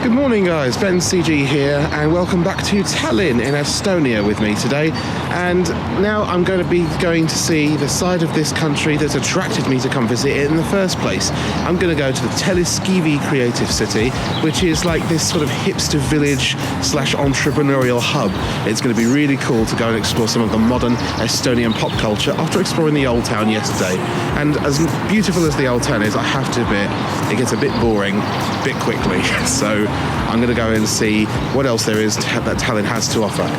Good morning guys, Ben CG here and welcome back to Tallinn in Estonia with me today. And now I'm going to be going to see the side of this country that attracted me to come visit it in the first place. I'm going to go to the Telliskivi Creative City, which is like this sort of hipster village slash entrepreneurial hub. It's going to be really cool to go and explore some of the modern Estonian pop culture after exploring the old town yesterday. And as beautiful as the old town is, I have to admit, it gets a bit boring a bit quickly. So I'm going to go and see what else there is that Tallinn has to offer.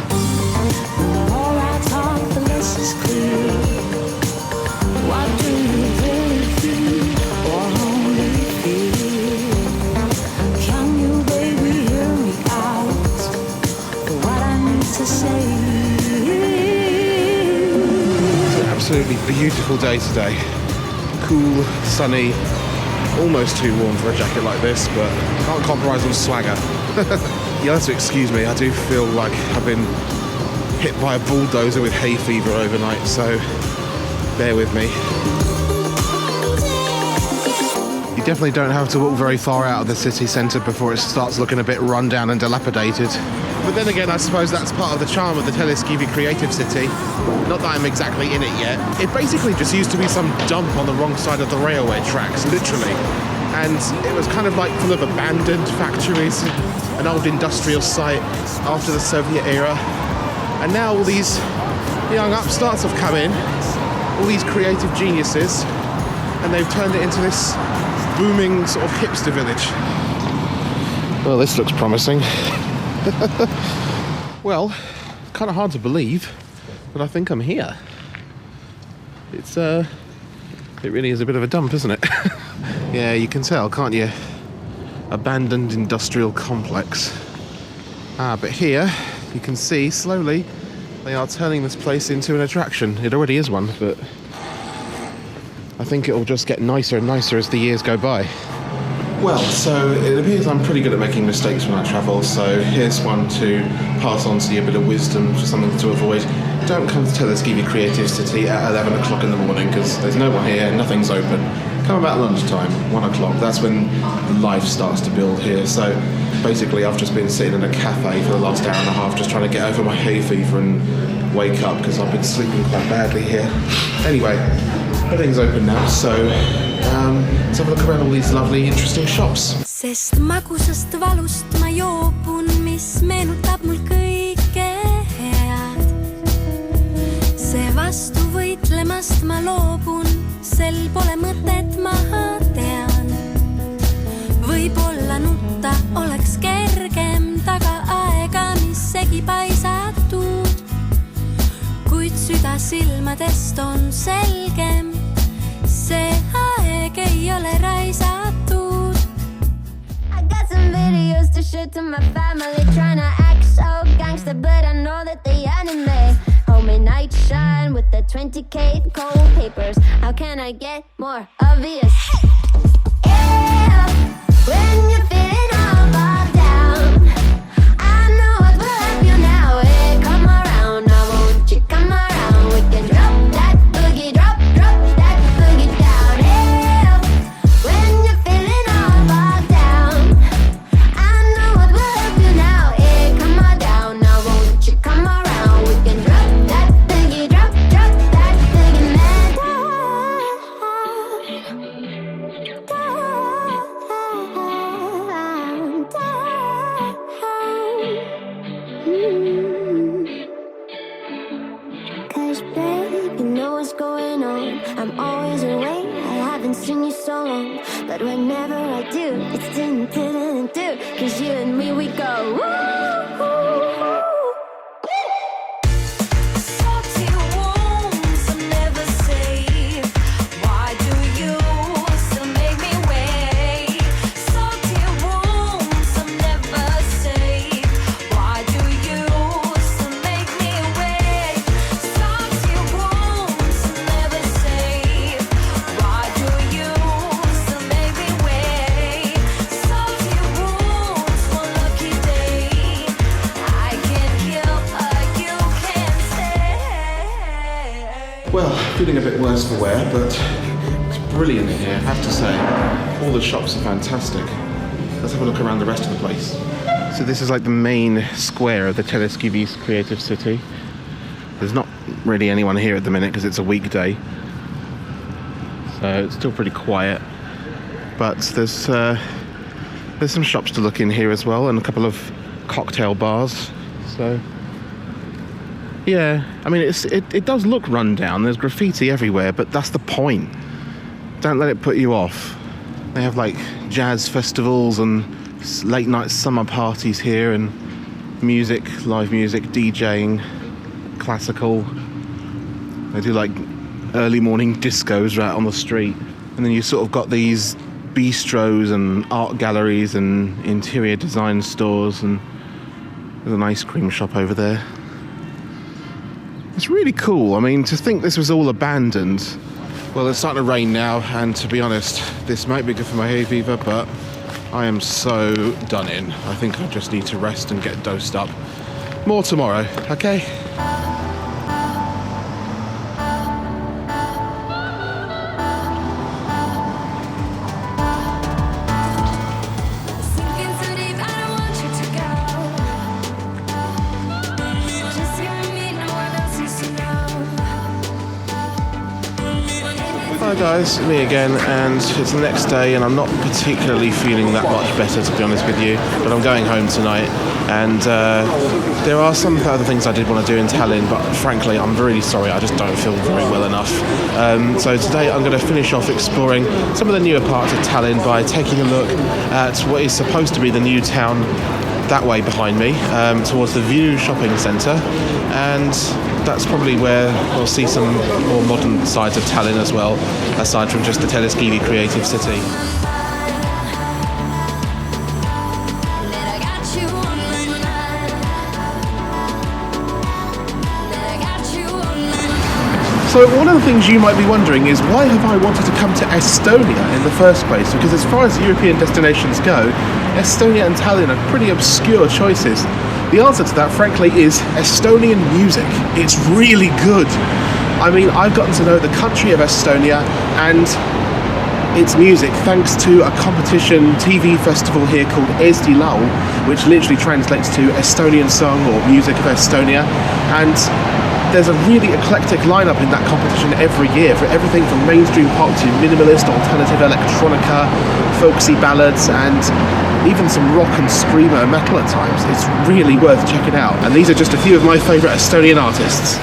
It's an absolutely beautiful day today. Cool, sunny. Almost too warm for a jacket like this, but can't compromise on swagger. You'll have to excuse me, I do feel like I've been hit by a bulldozer with hay fever overnight, so bear with me. You definitely don't have to walk very far out of the city centre before it starts looking a bit run down and dilapidated. But then again, I suppose that's part of the charm of the Telliskivi Creative City. Not that I'm exactly in it yet. It basically just used to be some dump on the wrong side of the railway tracks, literally. And it was kind of like full of abandoned factories, an old industrial site after the Soviet era. And now all these young upstarts have come in, all these creative geniuses, and they've turned it into this booming sort of hipster village. Well, this looks promising. Well, kind of hard to believe, but I think I'm here. It really is a bit of a dump, isn't it? Yeah, you can tell, can't you? Abandoned industrial complex. But here, you can see, slowly, they are turning this place into an attraction. It already is one, but I think it'll just get nicer and nicer as the years go by. Well, so it appears I'm pretty good at making mistakes when I travel, so here's one to pass on to you, a bit of wisdom, for something to avoid. Don't come to Telliskivi Creative City at 11 o'clock in the morning, because there's no one here, nothing's open. Come about lunchtime, 1 o'clock, that's when life starts to build here. So basically I've just been sitting in a cafe for the last hour and a half, just trying to get over my hay fever and wake up, because I've been sleeping quite badly here. Anyway, everything's open now, so let's have a look around all these lovely, interesting shops. Sest magusast valust ma joobun, mis meenutab mul kõike head. See vastu võitlemast ma loobun, sel pole mõtet ma tean. Võib-olla nutta oleks kergem taga aega, mis segi paisatud. Kuid süda silmadest on selgem, see aeg ei ole raisatud. I got some videos to show to my family, trying to act so gangster, but I know that they anime. Homemade night shine with the 20K cold papers. How can I get more obvious? Yeah, when you're feeling all bogged down, I know what will help you now. Hey, come around, now won't you come around? We can drop that boogie, drop that boogie down. Yeah, when you're feeling all bogged down, I know what will help you now. Hey, come on down, now won't you come around? We can drop that boogie, drop that boogie, man. Cause babe, you know what's going on. I'm always away, I haven't seen you so long. But whenever I do, it's do. Cause you and me, we go woo. Well, feeling a bit worse for wear, but it's brilliant in here, I have to say. All the shops are fantastic. let's have a look around the rest of the place. So this is like the main square of the Teleskivis Creative City. There's not really anyone here at the minute because it's a weekday, so it's still pretty quiet. But there's some shops to look in here as well, and a couple of cocktail bars. So yeah, I mean it does look run down. There's graffiti everywhere, but that's the point. Don't let it put you off. They have like jazz festivals and late night summer parties here, and music, live music, DJing, classical. They do like early morning discos right on the street. And then you sort of got these bistros and art galleries and interior design stores, and there's an ice cream shop over there. It's really cool. I mean, to think this was all abandoned. Well, it's starting to rain now, and to be honest, this might be good for my hay fever, but I am so done in. I think I just need to rest and get dosed up. More tomorrow, okay? Hi guys, me again, and it's the next day and I'm not particularly feeling that much better, to be honest with you, but I'm going home tonight, and there are some other things I did want to do in Tallinn, but frankly I'm really sorry, I just don't feel very well enough. So today I'm going to finish off exploring some of the newer parts of Tallinn by taking a look at what is supposed to be the new town that way behind me, towards the Viru shopping centre, and that's probably where we'll see some more modern sides of Tallinn as well, aside from just the Teleskivi Creative City. So one of the things you might be wondering is, why have I wanted to come to Estonia in the first place? Because as far as European destinations go, Estonia and Tallinn are pretty obscure choices. The answer to that, frankly, is Estonian music. It's really good. I mean, I've gotten to know the country of Estonia and its music thanks to a competition TV festival here called Eesti Laul, which literally translates to Estonian song or music of Estonia. And there's a really eclectic lineup in that competition every year, for everything from mainstream pop to minimalist, alternative electronica, folksy ballads, and even some rock and screamer metal at times. It's really worth checking out. And these are just a few of my favourite Estonian artists.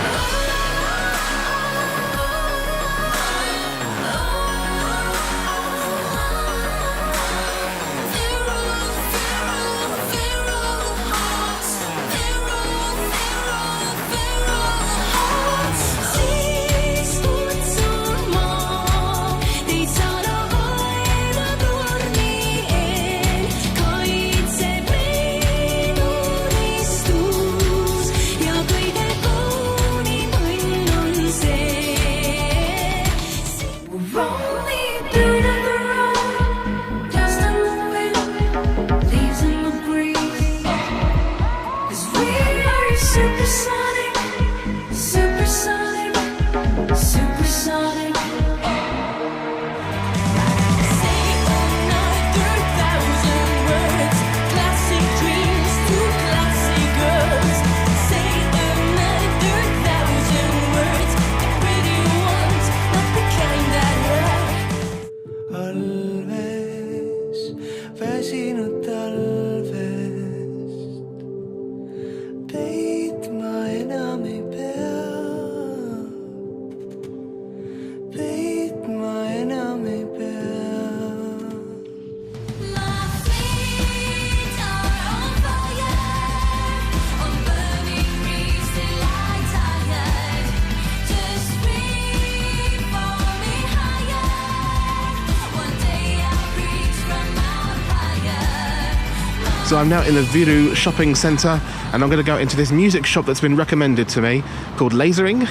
So I'm now in the Viru shopping centre, and I'm going to go into this music shop that's been recommended to me called Lasering,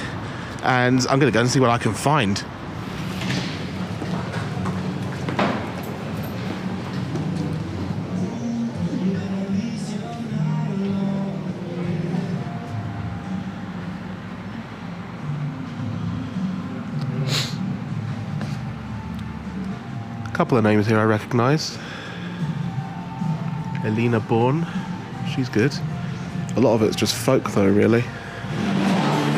and I'm going to go and see what I can find. A couple of names here I recognise. Elina Bourne. She's good. A lot of it's just folk though, really.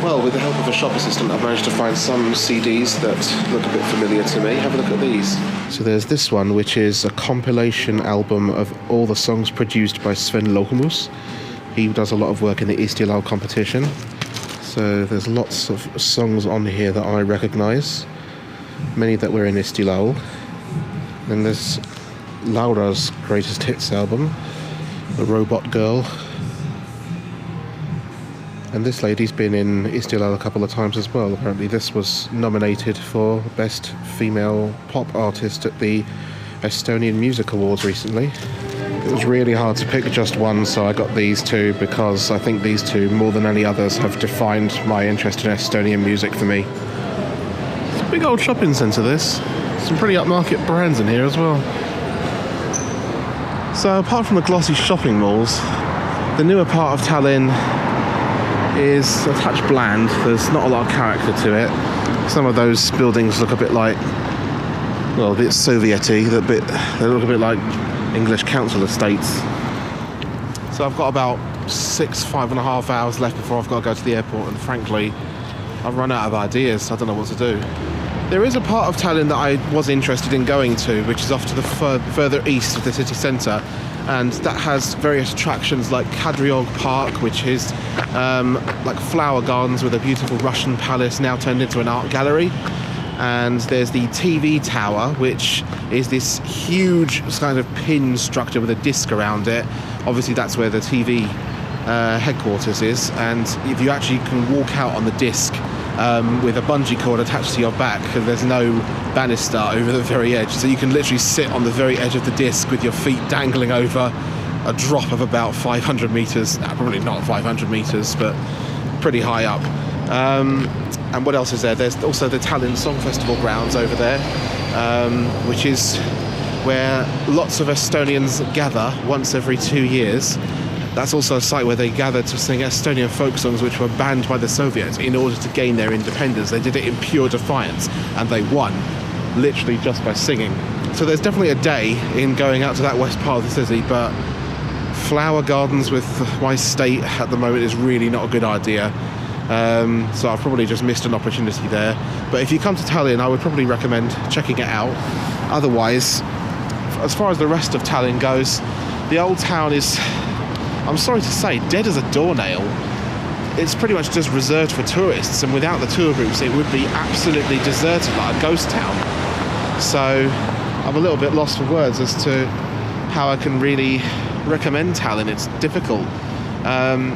Well, with the help of a shop assistant, I've managed to find some CDs that look a bit familiar to me. Have a look at these. So there's this one, which is a compilation album of all the songs produced by Sven Lohumus. He does a lot of work in the Istiklal competition. So there's lots of songs on here that I recognise. Many that were in Istiklal. Then there's Laura's greatest hits album, The Robot Girl. And this lady's been in Istiklal a couple of times as well. Apparently this was nominated for Best Female Pop Artist at the Estonian Music Awards recently. It was really hard to pick just one, so I got these two because I think these two, more than any others, have defined my interest in Estonian music for me. It's a big old shopping centre, this. Some pretty upmarket brands in here as well. So apart from the glossy shopping malls, the newer part of Tallinn is a touch bland. There's not a lot of character to it. Some of those buildings look a bit like, well, a bit Soviet-y, they look a bit like English council estates. So I've got about 5.5 hours left before I've got to go to the airport, and frankly, I've run out of ideas. I don't know what to do. There is a part of Tallinn that I was interested in going to, which is off to the further east of the city centre, and that has various attractions like Kadriorg Park, which is like flower gardens with a beautiful Russian palace now turned into an art gallery. And there's the TV tower, which is this huge kind of pin structure with a disc around it. Obviously that's where the TV headquarters is, and if you actually can walk out on the disc with a bungee cord attached to your back, and there's no banister over the very edge, so you can literally sit on the very edge of the disc with your feet dangling over a drop of about 500 metres. No, probably not 500 metres, but pretty high up. And what else is there? There's also the Tallinn Song Festival grounds over there, which is where lots of Estonians gather once every 2 years. That's also a site where they gather to sing Estonian folk songs which were banned by the Soviets in order to gain their independence. They did it in pure defiance, and they won, literally just by singing. So there's definitely a day in going out to that west part of the city, but flower gardens with my state at the moment is really not a good idea. So I've probably just missed an opportunity there. But if you come to Tallinn, I would probably recommend checking it out. Otherwise, as far as the rest of Tallinn goes, the old town is, I'm sorry to say, dead as a doornail. It's pretty much just reserved for tourists, and without the tour groups it would be absolutely deserted, like a ghost town. So I'm a little bit lost for words as to how I can really recommend Tallinn. It's difficult.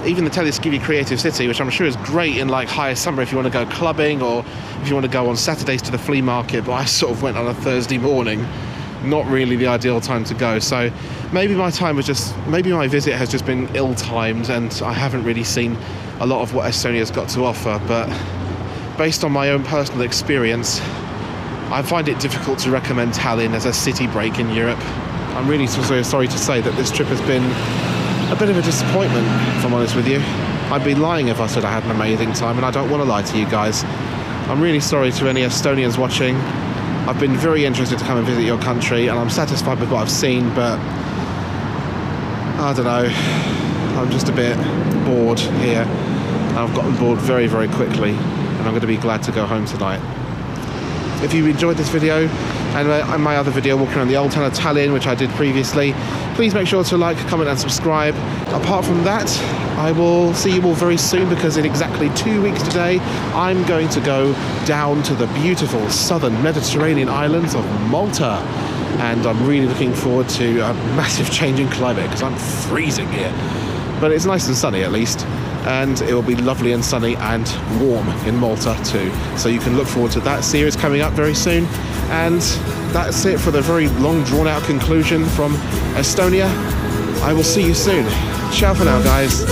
Even the Telliskivi Creative City, which I'm sure is great in like higher summer if you want to go clubbing, or if you want to go on Saturdays to the flea market, but I sort of went on a Thursday morning. Not really the ideal time to go. So maybe my visit has just been ill-timed, and I haven't really seen a lot of what Estonia's got to offer. But based on my own personal experience, I find it difficult to recommend Tallinn as a city break in Europe. I'm really sorry to say that this trip has been a bit of a disappointment, if I'm honest with you. I'd be lying if I said I had an amazing time, and I don't want to lie to you guys. I'm really sorry to any Estonians watching. I've been very interested to come and visit your country, and I'm satisfied with what I've seen, but I don't know, I'm just a bit bored here. I've gotten bored very, very quickly, and I'm going to be glad to go home tonight. If you enjoyed this video and my other video walking around the old town of Tallinn, which I did previously, please make sure to like, comment and subscribe. Apart from that, I will see you all very soon, because in exactly 2 weeks today I'm going to go down to the beautiful southern Mediterranean islands of Malta, and I'm really looking forward to a massive change in climate because I'm freezing here. But it's nice and sunny at least, and it will be lovely and sunny and warm in Malta too. So you can look forward to that series coming up very soon. And that's it for the very long drawn out conclusion from Estonia. I will see you soon. Ciao for now, guys.